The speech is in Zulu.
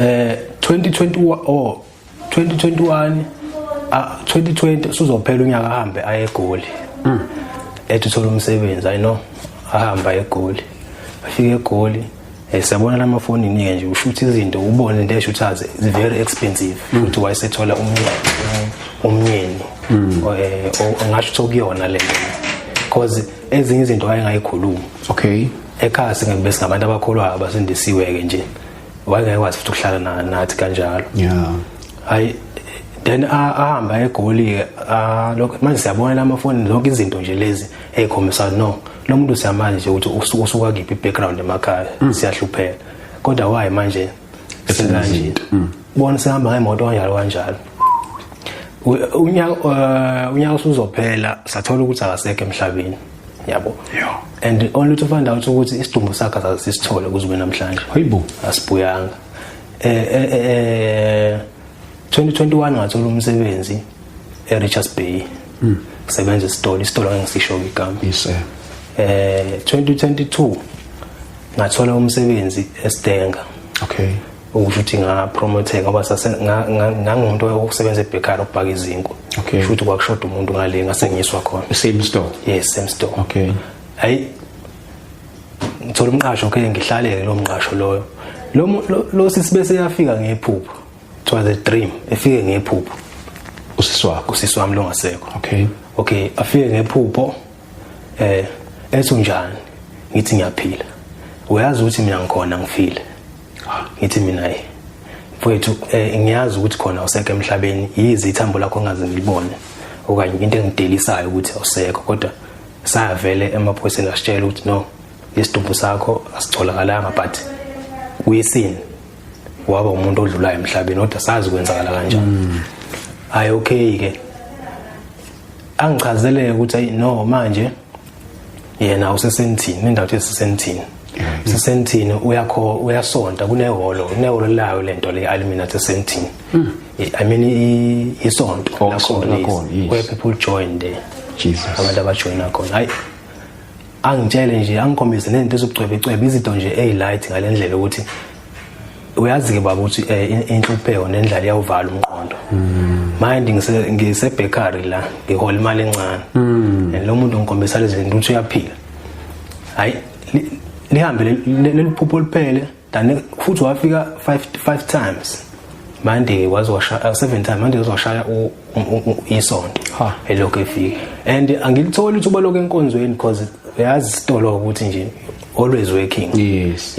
2021 or 2021 2020 suzophela unyaka ahambe aye eGoli ethi uthola umsebenzi I know ahamba eGoli afike eGoli siyabona lamafoni ninike nje ushuthi izinto ubone into eshuthaze is very expensive futhi wayesethola umnyeni ongasho kuyona le because ezinye izinto wayengayikhuluma okay ekhaya singabe singabantu abakholwayo abasindisiwe ke nje wayengekwazi futhi ukuhlala nathi kanjalo yeah hayi then ahamba eGoli lokho manje siyabona lamafoni zonke izinto nje lezi ekhombisa no lo muntu siyamanje ukuthi usuka kiphi background emakhaya siyahlupheka kodwa why manje singanje bona sihamba ngemoto kanjalo unyaka usuzophela sathola ukuthi akasekho emhlabeni yabo and only to find out ukuthi isidumbu sakhe asisithole kuze namhlanje hayibo asibuyanga 2021 ngathola umsebenzi eRichards Bay kusebenza isitolo engisisho igama yes 2022 ngathola umsebenzi eStenga okay ukuthi ngapromote ngoba ngangumuntu osebenza eBakery ukubhaka izinkwa okay futhi kwakushoda umuntu ngale ngasengiswa khona same store yes same store okay hayi ngithola umqasho ke ngihlaleke lo mqasho loyo lo sisibese yafika ngephupho it was a dream efike ngephupho usisi wami lo ngasekho okay afike ngephupho ethi unjani ngithi ngiyaphila uyazi ukuthi mina ngikhona ngifile ngithi mina mfowethu ngiyazi ukuthi khona useke emhlabeni yizi ithambo lakho ngaze ngilibone okanye into engidelisayo ukuthi awusekho kodwa sayavele emaphoyiseni asitshela ukuthi no isidumbu sakho asitholakalanga but uyisini waba umuntu odlulayo emhlabeni kodwa sazi kwenzakala kanjani hayi okay ke angichazeleke ukuthi no manje yena usesentini indawo esesentini sesentini uyasonta kunehholo layo lento le Illuminati sentini I mean isonto lakhona where people join there Jesus abantu abajoyina khona hayi angitshele nje angikhombise nento ezobucwebe izinto nje eyilight ngalendlela ukuthi uyazi ke baba ukuthi inhlupheko nendlala iyawuvala umqondo manje ngiseBakery la ngihola imali encane lo muntu ngikhombisa lezi zinto ukuthi uyaphila hayi lihambe leliphupho liphele then futhi wafika 5 times manje wazosha 7 times manje wazosha isonto elokho efika and angilitholi ukuthi uba lokho enkonzweni because uyazi isitolo ukuthi nje always working yes